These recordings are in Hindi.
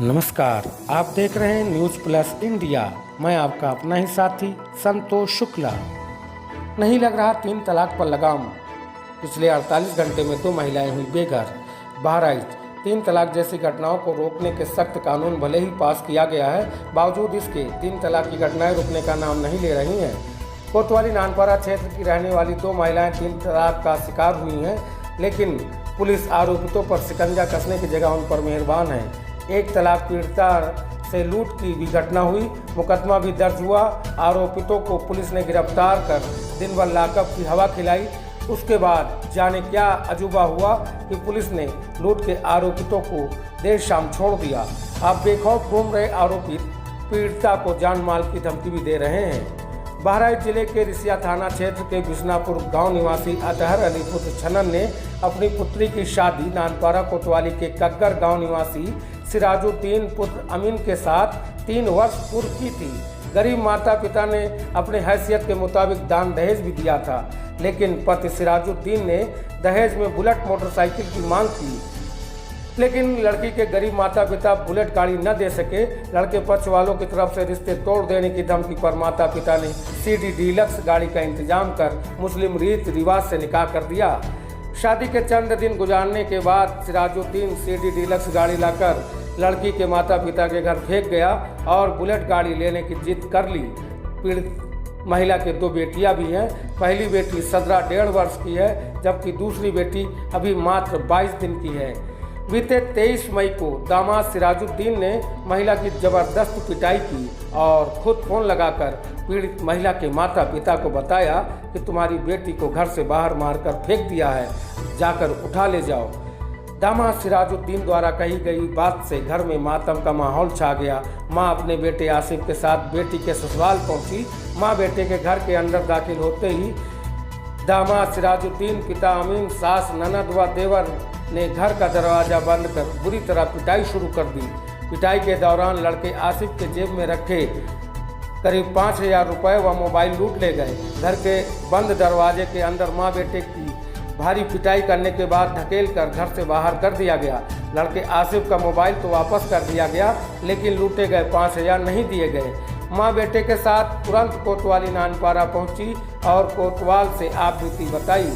नमस्कार, आप देख रहे हैं न्यूज़ प्लस इंडिया। मैं आपका अपना ही साथी संतोष शुक्ला। नहीं लग रहा 3 तलाक पर लगाम। पिछले 48 घंटे में 2 महिलाएं हुई बेघर। बहराइच 3 तलाक जैसी घटनाओं को रोकने के सख्त कानून भले ही पास किया गया है, बावजूद इसके 3 तलाक की घटनाएं रुकने का नाम नहीं ले रही हैं। कोतवाली नानपारा क्षेत्र की रहने वाली 2 महिलाएं 3 तलाक का शिकार हुई हैं, लेकिन पुलिस आरोपितों पर शिकंजा कसने की जगह उन पर मेहरबान है। 1 तलाक पीड़िता से लूट की भी घटना हुई, मुकदमा भी दर्ज हुआ। आरोपितों को पुलिस ने गिरफ्तार कर दिन भर लॉकअप की हवा खिलाई। उसके बाद जाने क्या अजूबा हुआ कि पुलिस ने लूट के आरोपितों को देर शाम छोड़ दिया। अब बेखौफ घूम रहे आरोपित पीड़िता को जान माल की धमकी भी दे रहे हैं। बहराइच जिले के रिसिया थाना क्षेत्र के बिशनापुर गांव निवासी अतहर अली पुत्र छनन ने अपनी पुत्री की शादी नानपारा कोतवाली के कग्गर गांव निवासी सिराजुद्दीन पुत्र अमीन के साथ 3 वर्ष पूर्व की थी। गरीब माता पिता ने अपने हैसियत के मुताबिक दान दहेज भी दिया था, लेकिन पति सिराजुद्दीन ने दहेज में बुलेट मोटरसाइकिल की मांग की, लेकिन लड़की के गरीब माता पिता बुलेट गाड़ी न दे सके। लड़के पक्ष वालों की तरफ से रिश्ते तोड़ देने की धमकी पर माता पिता ने सीडी डीलक्स गाड़ी का इंतजाम कर मुस्लिम रीत रिवाज से निकाह कर दिया। शादी के चंद दिन गुजारने के बाद सिराजुद्दीन सीडी डीलक्स गाड़ी लाकर लड़की के माता पिता के घर फेंक गया और बुलेट गाड़ी लेने की जिद कर ली। पीड़ित महिला के 2 बेटियां भी हैं। पहली बेटी 17.5 वर्ष की है, जबकि दूसरी बेटी अभी मात्र 22 दिन की है। बीते 23 मई को दामाद सिराजुद्दीन ने महिला की जबरदस्त पिटाई की और खुद फोन लगाकर पीड़ित महिला के माता पिता को बताया कि तुम्हारी बेटी को घर से बाहर मारकर फेंक दिया है, जाकर उठा ले जाओ। दामाद सिराजुद्दीन द्वारा कही गई बात से घर में मातम का माहौल छा गया। मां अपने बेटे आसिफ के साथ बेटी के ससुराल पहुंची। मां बेटे के घर के अंदर दाखिल होते ही दामाद सिराजुद्दीन, पिता अमीन, सास, ननद व देवर ने घर का दरवाजा बंद कर बुरी तरह पिटाई शुरू कर दी। पिटाई के दौरान लड़के आसिफ के जेब में रखे करीब 5,000 रुपये व मोबाइल लूट ले गए। घर के बंद दरवाजे के अंदर मां बेटे की भारी पिटाई करने के बाद धकेल कर घर से बाहर कर दिया गया। लड़के आसिफ का मोबाइल तो वापस कर दिया गया, लेकिन लूटे गए 5,000 नहीं दिए गए। मां बेटे के साथ तुरंत कोतवाली नानपारा पहुंची और कोतवाल से आप बीती बताई।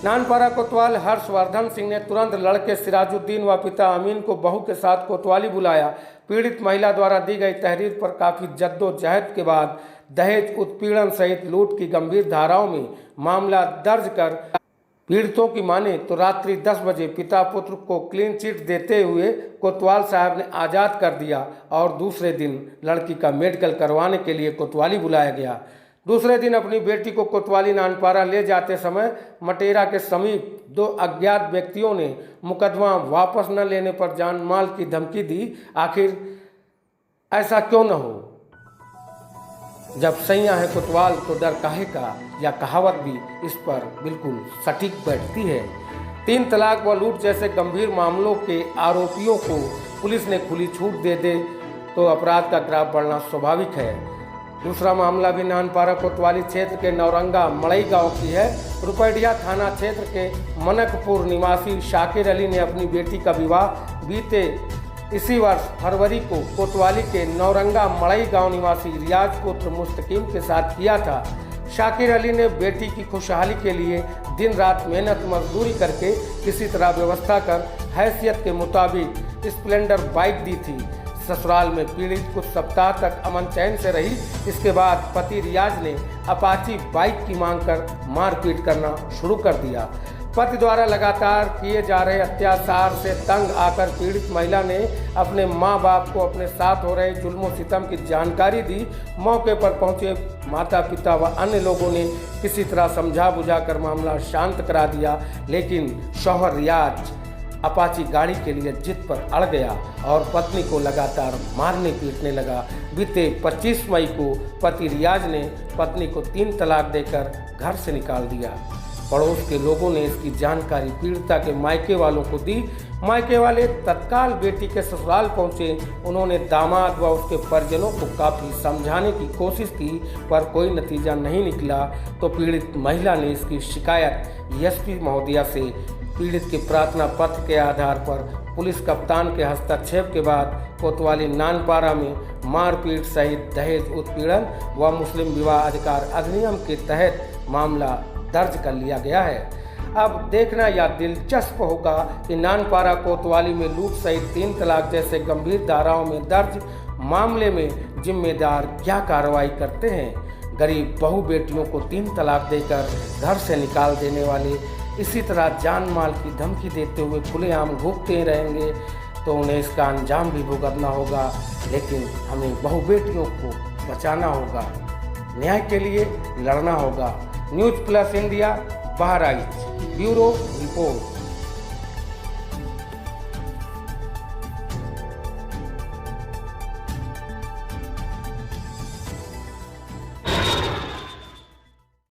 नानपारा कोतवाल हर्षवर्धन सिंह ने तुरंत लड़के सिराजुद्दीन व पिता अमीन को बहू के साथ कोतवाली बुलाया। पीड़ित महिला द्वारा दी गई तहरीर पर काफ़ी जद्दोजहद के बाद दहेज उत्पीड़न सहित लूट की गंभीर धाराओं में मामला दर्ज कर पीड़ितों की माने तो रात्रि 10 बजे पिता पुत्र को क्लीन चिट देते हुए कोतवाल साहब ने आज़ाद कर दिया और दूसरे दिन लड़की का मेडिकल करवाने के लिए कोतवाली बुलाया गया। दूसरे दिन अपनी बेटी को कोतवाली नानपारा ले जाते समय मटेरा के समीप 2 अज्ञात व्यक्तियों ने मुकदमा वापस न लेने पर जान माल की धमकी दी। आखिर ऐसा क्यों न हो, जब सैया है कोतवाल तो डर काहे का, या कहावत भी इस पर बिल्कुल सटीक बैठती है। 3 तलाक व लूट जैसे गंभीर मामलों के आरोपियों को पुलिस ने खुली छूट दे तो अपराध का ग्राफ बढ़ना स्वाभाविक है। दूसरा मामला भी नानपारा कोतवाली क्षेत्र के नौरंगा मड़ई गांव की है। रुपैडिया थाना क्षेत्र के मनकपुर निवासी शाकिर अली ने अपनी बेटी का विवाह बीते इसी वर्ष फरवरी को कोतवाली के नौरंगा मड़ई गांव निवासी रियाज पुत्र मुस्तकीम के साथ किया था। शाकिर अली ने बेटी की खुशहाली के लिए दिन रात मेहनत मजदूरी करके किसी तरह व्यवस्था कर हैसियत के मुताबिक स्प्लेंडर बाइक दी थी। ससुराल में पीड़ित कुछ सप्ताह तक अमन चैन से रही। इसके बाद पति रियाज ने अपाची बाइक की मांग कर मारपीट करना शुरू कर दिया। पति द्वारा लगातार किए जा रहे अत्याचार से तंग आकर पीड़ित महिला ने अपने मां बाप को अपने साथ हो रहे जुल्म सितम की जानकारी दी। मौके पर पहुंचे माता पिता व अन्य लोगों ने किसी तरह समझा बुझा कर मामला शांत करा दिया, लेकिन शौहर रियाज अपाची गाड़ी के लिए जिद पर अड़ गया और पत्नी को लगातार मारने पीटने लगा। बीते 25 मई को पति रियाज ने पत्नी को 3 तलाक देकर घर से निकाल दिया। पड़ोस के लोगों ने इसकी जानकारी पीड़िता के मायके वालों को दी। मायके वाले तत्काल बेटी के ससुराल पहुंचे। उन्होंने दामाद व उसके परिजनों को काफ़ी समझाने की कोशिश की, पर कोई नतीजा नहीं निकला तो पीड़ित महिला ने इसकी शिकायत एसपी महोदया से पीड़ित के प्रार्थना पत्र के आधार पर पुलिस कप्तान के हस्तक्षेप के बाद कोतवाली नानपारा में मारपीट सहित दहेज उत्पीड़न व मुस्लिम विवाह अधिकार अधिनियम के तहत मामला दर्ज कर लिया गया है। अब देखना यह दिलचस्प होगा कि नानपारा कोतवाली में लूट सहित 3 तलाक जैसे गंभीर धाराओं में दर्ज मामले में जिम्मेदार क्या कार्रवाई करते हैं। गरीब बहू बेटियों को 3 तलाक देकर घर से निकाल देने वाले इसी तरह जान माल की धमकी देते हुए खुलेआम घूमते रहेंगे तो उन्हें इसका अंजाम भी भुगतना होगा। लेकिन हमें बहू बेटियों को बचाना होगा, न्याय के लिए लड़ना होगा। News plus India, Bahraich. Bureau report.